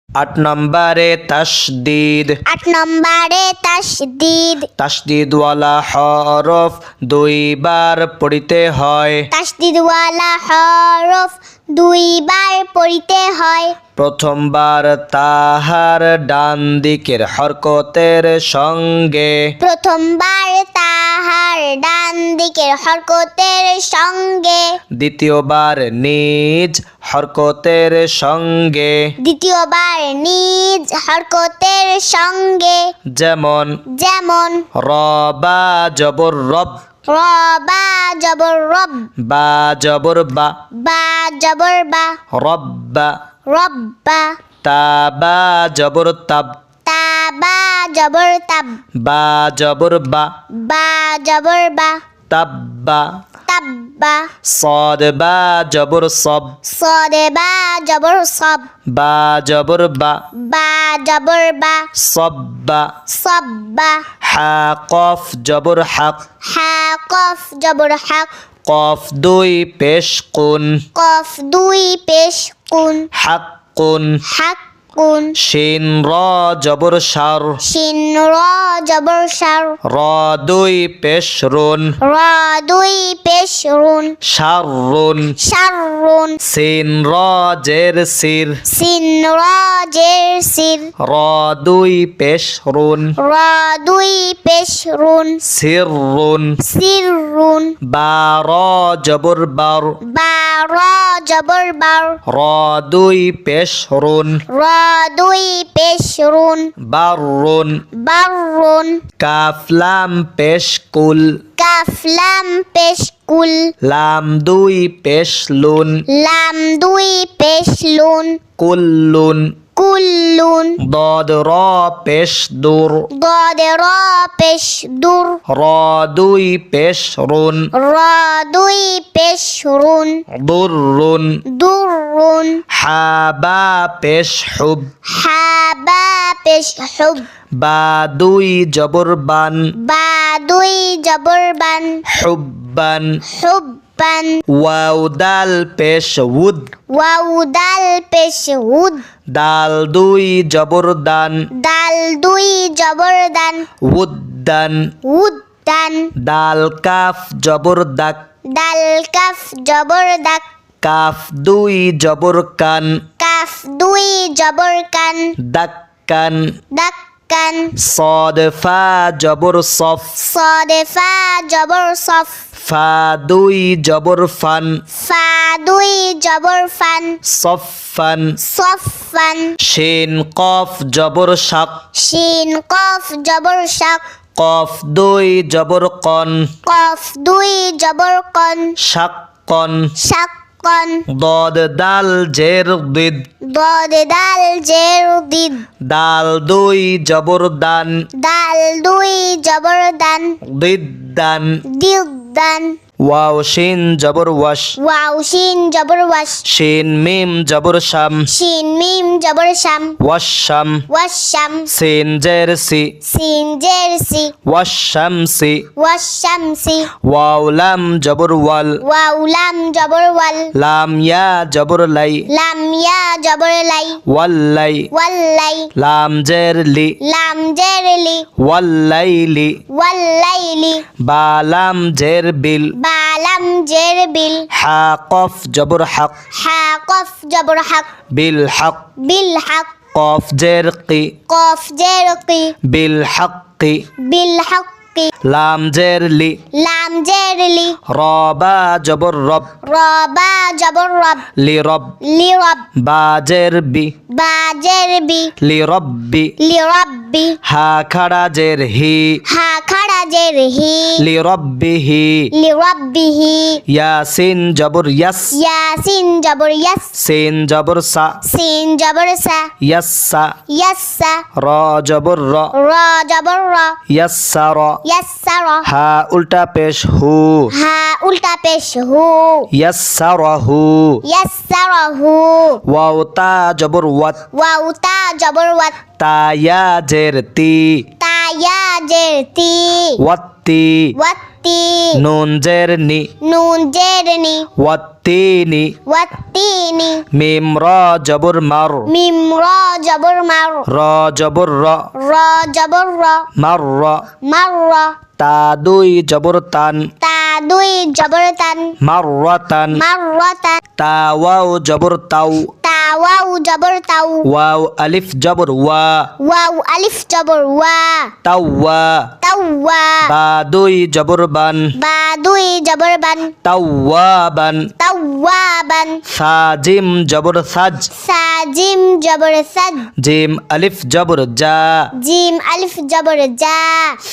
8 নম্বরে তাসদিদ। 8 নম্বরে তাসদিদ। তাসদিদওয়ালা হরফ 2 বার পড়িতে হয়। তাসদিদওয়ালা হরফ 2 বার পড়িতে হয়। প্রথমবার তাহার ডান দিকের হরকতের সঙ্গে। প্রথমবার তাহার ডান দিকের হরকতের সঙ্গে। দ্বিতীয়বার নিজ হরকতের সঙ্গে। দ্বিতীয়বার নিজ হরকতের সঙ্গে। যেমন যেমন র বা জবর রব, র বা জবর রব, বা জবর বা, বা জবর বা, রব্বা। রব্বা। তা বা জবর তাব, তা বা জবর তাব, বা জবর বা, বা জবর বা, তাব্বা। তাব্বা। صاد বা জবর সব, صاد বা জবর সব, বা জবর বা, বা জবর বা, সব্বা। সব্বা। হা কফ জবর হাক, হা কফ জবর হাক, কফ 2 পেশ কুন, কফ 2 পেশ কুন, হাক কুন। হাক কুন। শিন র জবর সার, শিন র জবর সার, র 2 পেশ রুন, র 2 পেশ রুন, শাররুন। শাররুন। সিন র জের সির, সিন র জের সির, র 2 পেশ রুন, র 2 পেশ রুন, সিররুন। সিররুন। বা র জবর বার, বা র জবর বার, র 2 পেশ রুন, র 2 পেশ রুন, বাররুন। বাররুন। কাফ লাম পেশ কুল, কাফ লাম পেশ কুল, লাম 2 পেশ লুন, লাম 2 পেশ লুন, কুল্লুন। কুল্লুন। ضاد র পেশ দুর, ضاد র পেশ দুর, র 2 পেশ রুন, র 2 পেশ রুন, দুররুন। দুররুন। হা বা পেশ হুব, হা বা পেশ হুব, বা 2 জবর বান, বা 2 জবর বান, হুব্বান। হুব্বান। ওয়াও দাল পেশ উদ, ওয়াও দাল পেশ উদ, দাল 2 জবর দান, দাল 2 জবর দান, উদ্দান। উদ্দান। দাল কাফ জবর দাক, দাল কাফ জবর দাক, কাফ 2 জবর কান, কাফ 2 জবর কান, দাক্কান। দাক্কান। صاد ফা জবর সফ, صاد ফা জবর সফ, ফা 2 জবর ফান, ফা 2 জবর ফান, সফান। সফান। শিন কফ জবর শাক, শিন কফ জবর শাক, কফ 2 জবর কন, কফ 2 জবর কন, শাক্কন। শাক্কন। ضاد দাল জের দিদ, ضاد দাল জের দিদ, দাল 2 জবর দান, দাল 2 জবর দান, দিদ্দান। দিদান। ওয়াও শিন জবর ওয়াশ, ওয়াও শিন জবর ওয়াশ, শিন মিম জবর শাম, শিন মিম জবর শাম, ওয়াশাম। ওয়াশাম। সিন জের সি, সিন জের সি, ওয়াশামসি। ওয়াশামসি। ওয়াও লাম জবর ওয়াল, ওয়াও লাম জবর ওয়াল, লাম ইয়া জবর লাই, লাম ইয়া জবর লাই, ওয়াল্লাই। ওয়াল্লাই। লাম জের লি, লাম জের লি, ওয়াল্লাইলি। ওয়াল্লাইলি। বা লাম জের বিল, বা লাম জের বিল, হা কফ জবর হক, হা কফ জবর হক, বিল হক। বিল হক। কফ জের কি, কফ জের কি, বিল হক্কি। বিল হক্কি। লাম জের লি, লাম জের লি, র বা জবর রব, র বা জবর রব, লি রব। লি রব। বা জের বি, বা জের বি, লি রব্বি। লি রব্বি। হা খাড়া জের হি, হা খাড়া জের হি, লি রব্বিহি। লি রব্বিহি। ইয়াসিন জবর ইয়াস, ইয়াসিন জবর ইয়াস, সিন জবর সা, সিন জবর সা, ইয়াসসা। ইয়াসসা। র জবর র, র জবর র, ইয়াসসার। ইয়াসসার। হা উল্টা পেশ হু, হা উল্টা পেশ হু, ইয়াসসারহু। ইয়াসসারহু। ওয়াও তা জবর ওয়াত, ওয়াও তা জবর ওয়াত, তা ইয়া জের তি, তা ইয়া জের তি, ওয়াত্তি। ওয়াত والتين নুন জের নি نون جرني ওয়াত্তিনি والتين মিম র জবর মার ميم را جبر مر র জবর র را جبر را মার র مرة তা দুই জবর তান تا دوي جبر تن মাররাতান مرة তা ওয়াও জবর তাও تا واو جبر تاو ওয়াও আলিফ জবর ওয়া واو ألف جبر وا তাওয়া توا বা দুই জবর বান با دوي جبر بن তাওয়াবান توابا সা জিম জবর সাজ ساجم جبر سد জিম আলিফ জবর জা جيم ألف جبر جا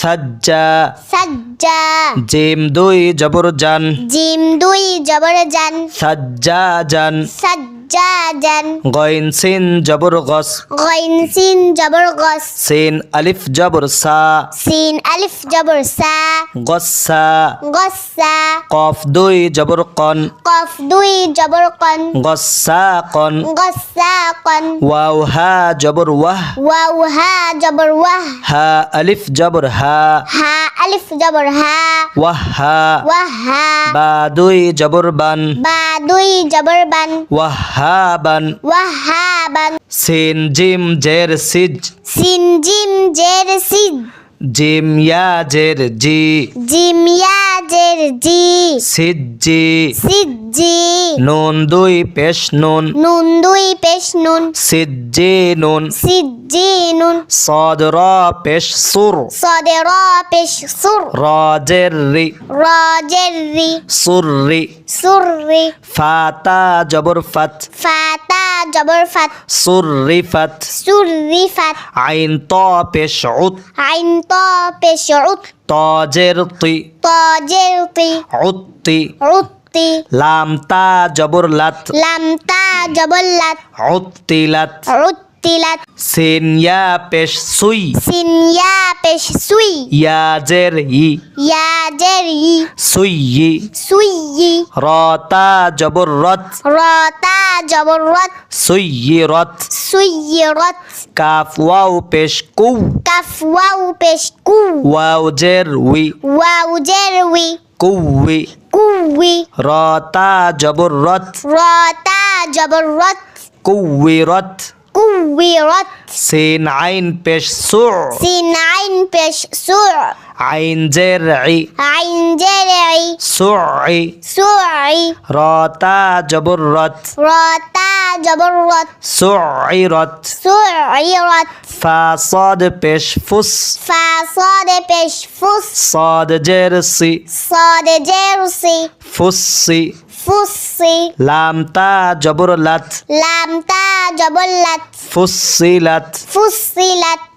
সাজ্জা سجا জিম দুই জবর জান جيم دوي جبر جن সাজ্জা জান سجاجا গইন সিন জবর গস غين سين جبر غس সিন আলিফ জবর সা سين ألف جبر سا গসা غسا কফ দুই জবর কন قف دوي جبر قن গসা কন غساقا ওয়াও হা জবর ওয়াহ واو ها جبر وه হা আলিফ জবর হা ها ألف جبر ها ওয়াহা وها বা দুই জবর বান با دوي جبر بن ওয়াহাবান وهابا সিন জিম জের সিজ سين جيم جير سيد জিম ইয়া জের জি جيم يا جير جي সিজ্জি سجي নুন দুই পেশ নুন نون دوي بيش نون সিজ্জি নুন سجين صاد র পেশ সুর صادرا بيش صر র জের রি راجري সুররি سري ফাতা জবর ফাত فاتا جبر فت সুররিফাত سرفت আইন ত পেশ উত عين طا بيش عط ত জের তি طاجرطي উত্তি عطي লাম তা জবর লাত لم تا جبلت উত্তিলাত عطلت সিন ইয়া পেশ সুই سنيا بيش سوي ইয়া জের ই يا جري সুইয়ি سوي র তা জবর রত راتا جبرت সুইয়িরত سيرت কাফ ওয়াও পেশ কু كف واو بيش كو ওয়াও জের উই واو جروي কুউই كوي র তা জবর রত راتا جبرت কুউইরত كويرت সিন আইন পেশ সুর سين عين بيش سوع আইন জের ই عين جرعي সুই سوعي র তা জবর রত راتا جبرت সুইরত سعيرت ফা صاد পেশ ফুস فصاد بيش فص صاد জের সি صاد جرسي ফুসি فصي লাম তা জবর লাত لام تا جبلت ফুসিলাত فصلت